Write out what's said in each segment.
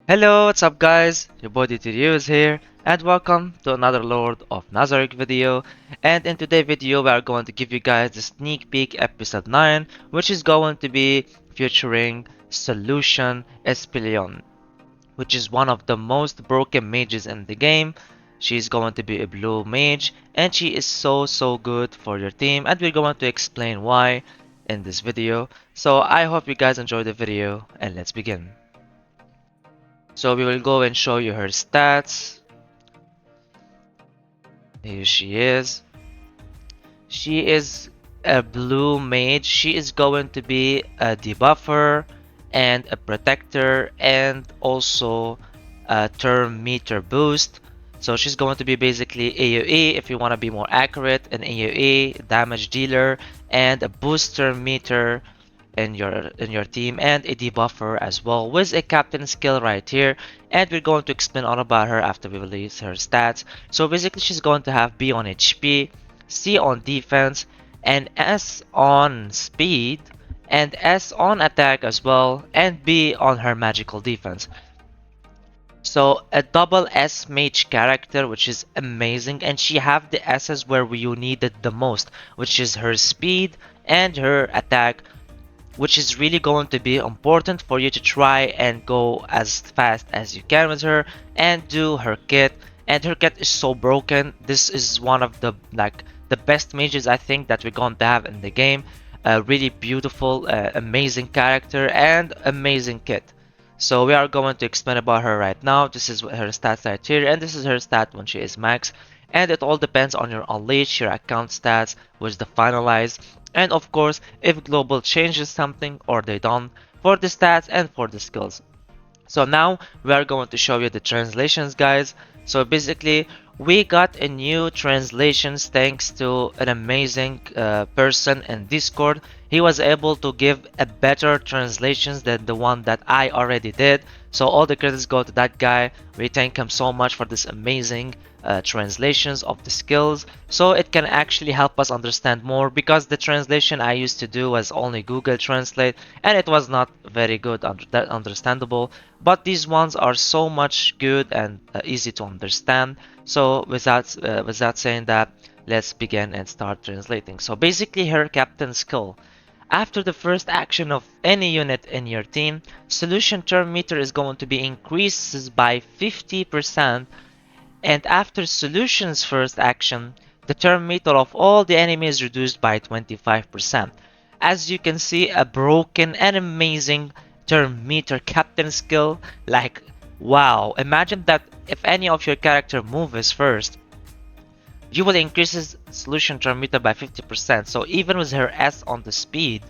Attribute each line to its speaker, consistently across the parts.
Speaker 1: Hello, what's up guys? Your boy DTU is here and welcome to another Lord of Nazarick video. And in today's video we are going to give you guys the sneak peek episode 9, which is going to be featuring Solution EPSILON, which is one of the most broken mages in the game. She's going to be a blue mage and she is so good for your team, and we're going to explain why in this video. So I hope you guys enjoy the video and let's begin. So we will go and show you her stats. Here she is. She is a blue mage. She is going to be a debuffer and a protector and also a turn meter boost. So she's going to be basically AoE if you want to be more accurate, an AoE damage dealer and a booster meter in your team, and a debuffer as well with a captain skill right here. And we're going to explain all about her after we release her stats. So basically she's going to have B on HP, C on defense, and S on speed, and S on attack as well, and B on her magical defense. So a double S mage character, which is amazing, and she have the S's where you need it the most, which is her speed and her attack, which is really going to be important for you to try and go as fast as you can with her and do her kit. And her kit is so broken. This is one of the the best mages I think that we're going to have in the game. A really beautiful, amazing character and amazing kit. So we are going to explain about her right now. This is her stats right here, and this is her stat when she is max. And it all depends on your unleash, your account stats, which the finalized, and of course if global changes something or they don't, for the stats and for the skills. So now we are going to show you the translations, guys. So basically we got a new translations thanks to an amazing person in Discord. He was able to give a better translations than the one that I already did. So all the credits go to that guy. We thank him so much for this amazing translations of the skills, so it can actually help us understand more, because the translation I used to do was only Google Translate and it was not very good understandable, but these ones are so much good and easy to understand. So without saying that, let's begin and start translating. So basically her captain skill: after the first action of any unit in your team, solution turn meter is going to be increases by 50%, and after solution's first action, the turn meter of all the enemies is reduced by 25%. As you can see, a broken and amazing turn meter captain skill. Like, wow, imagine that if any of your character moves first, you will increase his solution turn meter by 50%. So even with her S on the speed,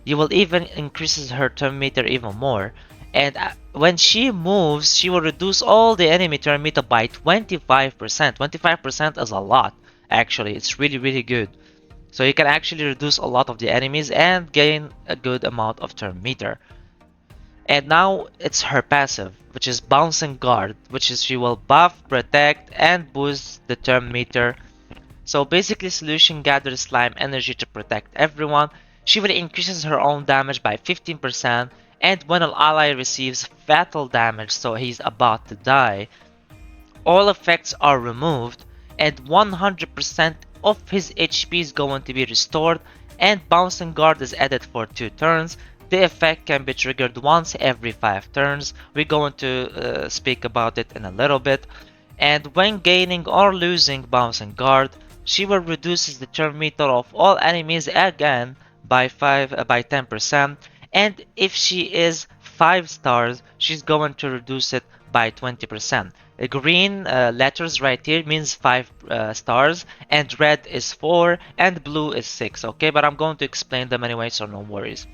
Speaker 1: you will even increases her turn meter even more. And when she moves, she will reduce all the enemy turn meter by 25%. 25% is a lot, actually. It's really good. So you can actually reduce a lot of the enemies and gain a good amount of turn meter. And now it's her passive, which is Bouncing Guard, which is she will buff, protect, and boost the turn meter. So basically Solution gathers slime energy to protect everyone. She will increases her own damage by 15%, and when an ally receives fatal damage, so he's about to die, all effects are removed and 100% of his HP is going to be restored, and Bouncing Guard is added for 2 turns. The effect can be triggered once every 5 turns. We're going to speak about it in a little bit. And when gaining or losing Bouncing Guard, she will reduce the turn meter of all enemies again by 10%, and if she is 5 stars, she's going to reduce it by 20%. The green letters right here means 5 stars, and red is 4, and blue is 6. Okay, but I'm going to explain them anyway, so no worries.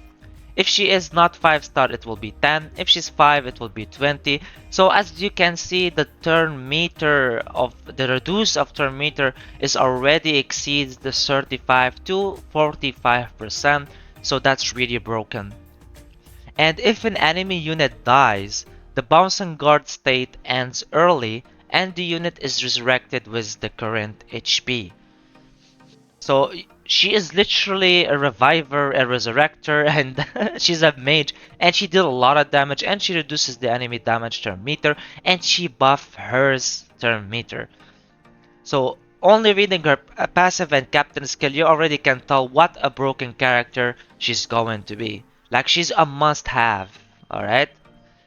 Speaker 1: If she is not 5 star, it will be 10. If she's 5, it will be 20. So as you can see, the turn meter of the reduce of turn meter is already exceeds the 35 to 45%. So that's really broken. And if an enemy unit dies, the Bouncing Guard state ends early and the unit is resurrected with the current HP. So she is literally a reviver, a resurrector, and she's a mage, and she did a lot of damage, and she reduces the enemy damage turn meter, and she buff hers turn meter. So only reading her passive and captain skill, you already can tell what a broken character she's going to be. Like, she's a must-have, alright?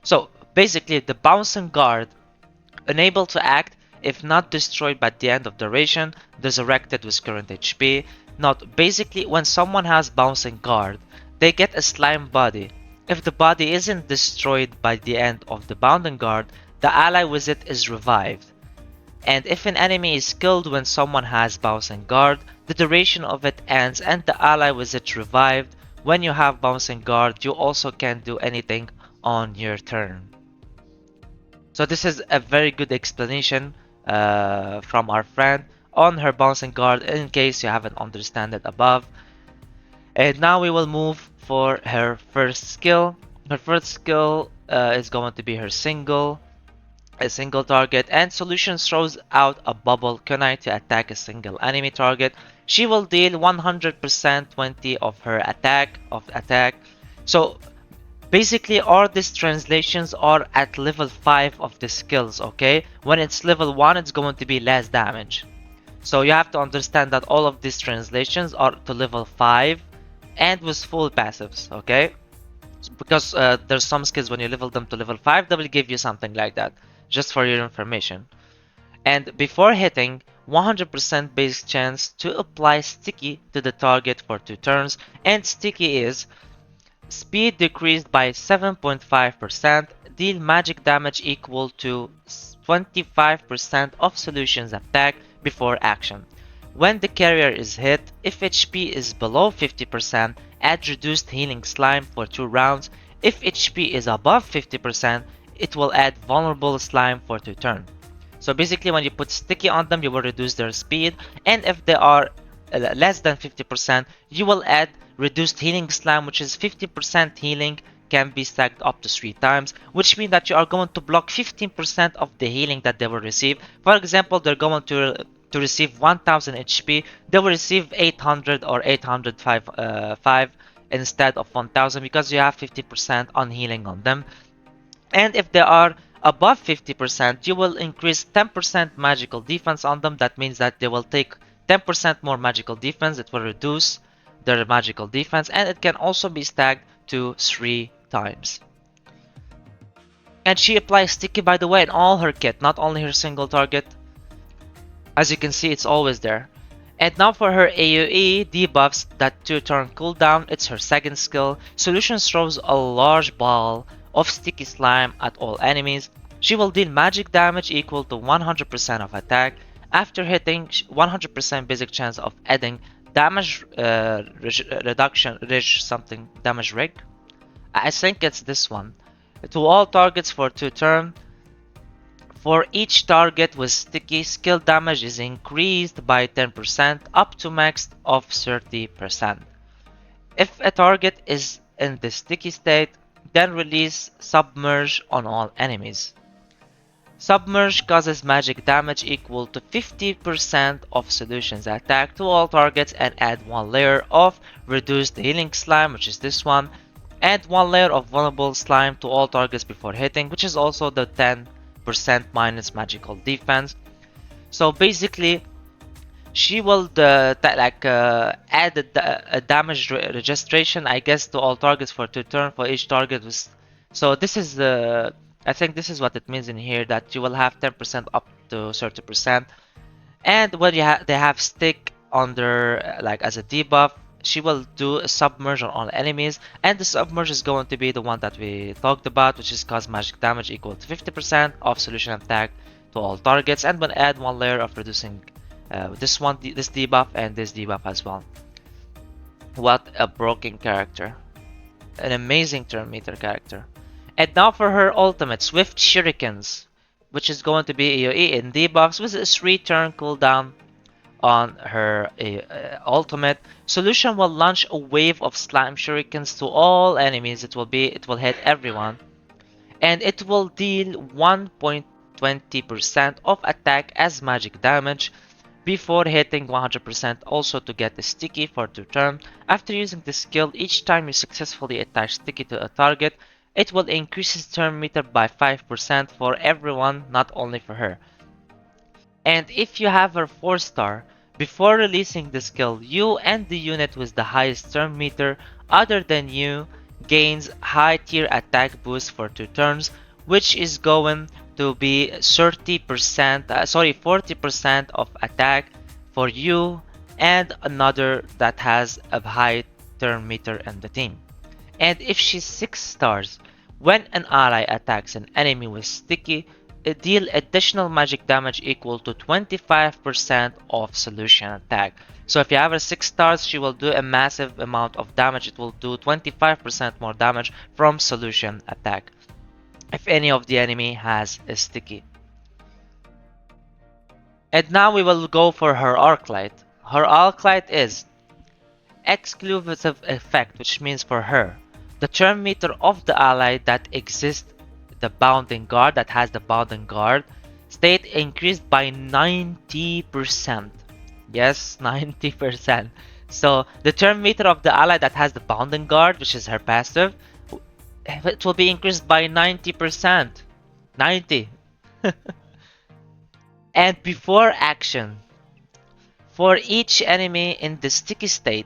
Speaker 1: So basically, the bouncing guard, unable to act if not destroyed by the end of duration, resurrected with current HP. Now, basically, when someone has bouncing guard, they get a slime body. If the body isn't destroyed by the end of the bounding guard, the ally with it is revived. And if an enemy is killed when someone has bouncing guard, the duration of it ends and the ally with it revived. When you have bouncing guard, you also can't do anything on your turn. So this is a very good explanation from our friend on her bouncing guard in case you haven't understand it above. And now we will move for her first skill. Her first skill is going to be her a single target, and solution throws out a bubble kunai to attack a single enemy target. She will deal 100% 20 of her attack. So basically, all these translations are at level 5 of the skills, okay? When it's level 1, it's going to be less damage. So you have to understand that all of these translations are to level 5 and with full passives, okay? Because there's some skills when you level them to level 5, they will give you something like that, just for your information. And before hitting, 100% base chance to apply sticky to the target for 2 turns, and sticky is speed decreased by 7.5%, deal magic damage equal to 25% of solution's attack before action. When the carrier is hit, if HP is below 50%, add reduced healing slime for 2 rounds. If HP is above 50%, it will add vulnerable slime for 2 turns. So basically, when you put sticky on them, you will reduce their speed, and if they are less than 50%, you will add reduced healing slime, which is 50% healing, can be stacked up to 3 times, which means that you are going to block 15% of the healing that they will receive. For example, they're going to receive 1000 HP, they will receive 800 or 805 instead of 1000 because you have 50% on healing on them. And if they are above 50%, you will increase 10% magical defense on them. That means that they will take 10% more magical defense. It will reduce their magical defense, and it can also be stacked to 3 times. And she applies sticky, by the way, in all her kit, not only her single target. As you can see, it's always there. And now for her AoE debuffs that 2-turn cooldown, it's her second skill. Solution throws a large ball of sticky slime at all enemies. She will deal magic damage equal to 100% of attack. After hitting, 100% basic chance of adding damage reduction, something, damage rig. I think it's this one. To all targets for 2 turns. For each target with sticky, skill damage is increased by 10% up to max of 30%. If a target is in the sticky state, then release Submerge on all enemies. Submerge causes magic damage equal to 50% of solution's attack to all targets and add 1 layer of reduced healing slime, which is this one. Add 1 layer of vulnerable slime to all targets before hitting, which is also the 10% minus magical defense. So basically, she will add a damage registration, I guess, to all targets for 2 turns for each target. So this is the, I think this is what it means in here, that you will have 10% up to 30%. And when they have stick under like as a debuff, she will do a submerge on all enemies, and the submerge is going to be the one that we talked about, which is cause magic damage equal to 50% of solution attack to all targets, and will add 1 layer of reducing this debuff and this debuff as well. What a broken character. An amazing turn meter character. And now for her ultimate, Swift Shurikens, which is going to be AoE in debuffs with a 3-turn cooldown on her ultimate. Solution will launch a wave of slime shurikens to all enemies. It will hit everyone, and it will deal 1.20% of attack as magic damage. before hitting 100% also to get a sticky for 2 turns. After using the skill, each time you successfully attach sticky to a target, it will increase its turn meter by 5% for everyone, not only for her. And if you have her 4 star, before releasing the skill, you and the unit with the highest turn meter other than you gains high tier attack boost for 2 turns, which is going to be 30%, 40% of attack for you and another that has a high turn meter in the team. And if she's 6 stars, when an ally attacks an enemy with sticky, it deal additional magic damage equal to 25% of solution attack. So if you have her 6 stars, she will do a massive amount of damage. It will do 25% more damage from solution attack if any of the enemy has a sticky. And now we will go for her Arclight. Her Arclight is exclusive effect, which means for her, the turn meter of the ally that exists, the bounding guard that has the bounding guard state increased by 90%. Yes, 90%. So the turn meter of the ally that has the bounding guard, which is her passive, it will be increased by 90%. 90. And before action, for each enemy in the sticky state,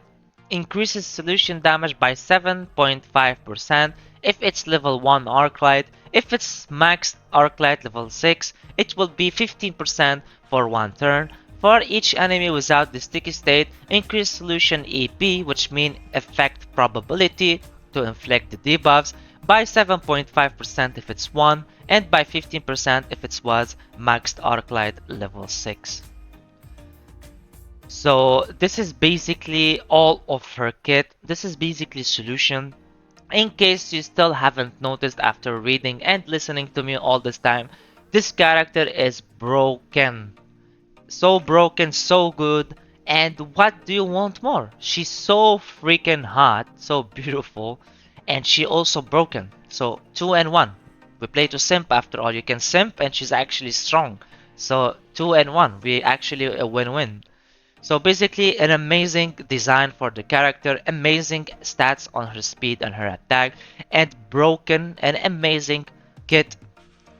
Speaker 1: increases solution damage by 7.5% if it's level 1 Arclight. If it's max Arclight level 6, it will be 15% for 1 turn. For each enemy without the sticky state, increase solution EP, which means effect probability to inflict the debuffs, by 7.5% if it's 1, and by 15% if it was maxed Arclight level 6. So this is basically all of her kit. This is basically solution. In case you still haven't noticed after reading and listening to me all this time, this character is broken. So broken, so good. And what do you want more? She's so freaking hot, so beautiful, and she also broken. So 2 and 1. We play to simp after all. You can simp and she's actually strong. So 2 and 1. We actually a win-win. So basically an amazing design for the character, amazing stats on her speed and her attack, and broken and amazing kit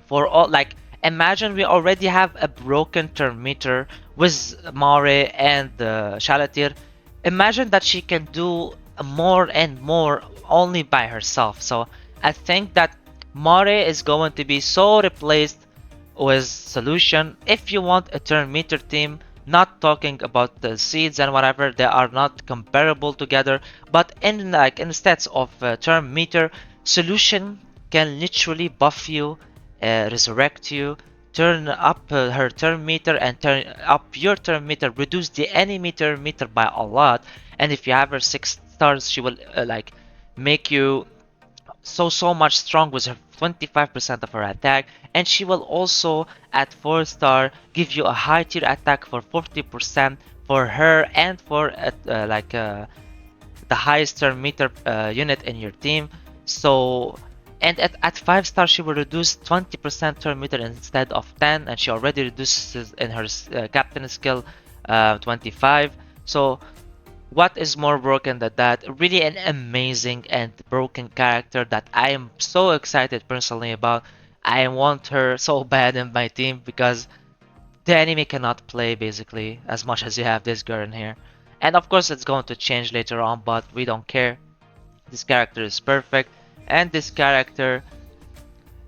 Speaker 1: for all. Like imagine we already have a broken turn meter with Mare and Shalatir. Imagine that she can do more and more only by herself. So I think that Mare is going to be so replaced with solution. If you want a turn meter team, not talking about the seeds and whatever, they are not comparable together, but in like instead of turn meter, solution can literally buff you, resurrect you, turn up her turn meter and turn up your turn meter, reduce the enemy turn meter by a lot. And if you have her 6 stars, she will like make you so much strong with her 25% of her attack, and she will also at 4 star give you a high tier attack for 40% for her and for the highest turn meter unit in your team. So and at 5 star she will reduce 20% turn meter instead of 10, and she already reduces in her captain skill 25. So what is more broken than that? Really an amazing and broken character that I am so excited personally about. I want her so bad in my team because the enemy cannot play basically as much as you have this girl in here. And of course it's going to change later on, but we don't care. This character is perfect, and this character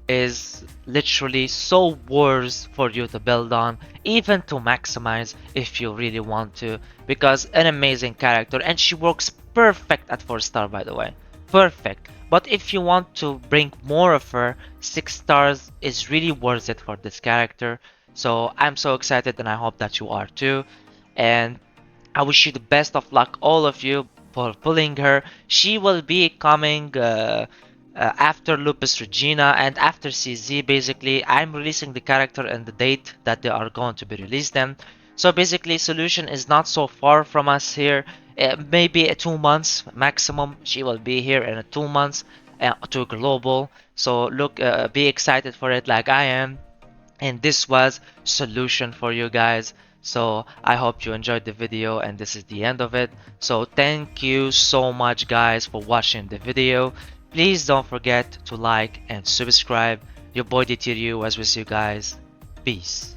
Speaker 1: is literally so worth for you to build on, even to maximize if you really want to, because an amazing character, and she works perfect at 4 star by the way. Perfect. But if you want to bring more of her, 6 stars is really worth it for this character. So I'm so excited and I hope that you are too. And I wish you the best of luck, all of you, for pulling her. She will be coming after Lupus Regina and after CZ. Basically, I'm releasing the character and the date that they are going to be released then. So basically, Solution is not so far from us here. Maybe 2 months maximum. She will be here in 2 months to global. So look, be excited for it like I am. And this was Solution for you guys. So I hope you enjoyed the video and this is the end of it. So thank you so much guys for watching the video. Please don't forget to like and subscribe. Your boy DTRU was with you guys. Peace.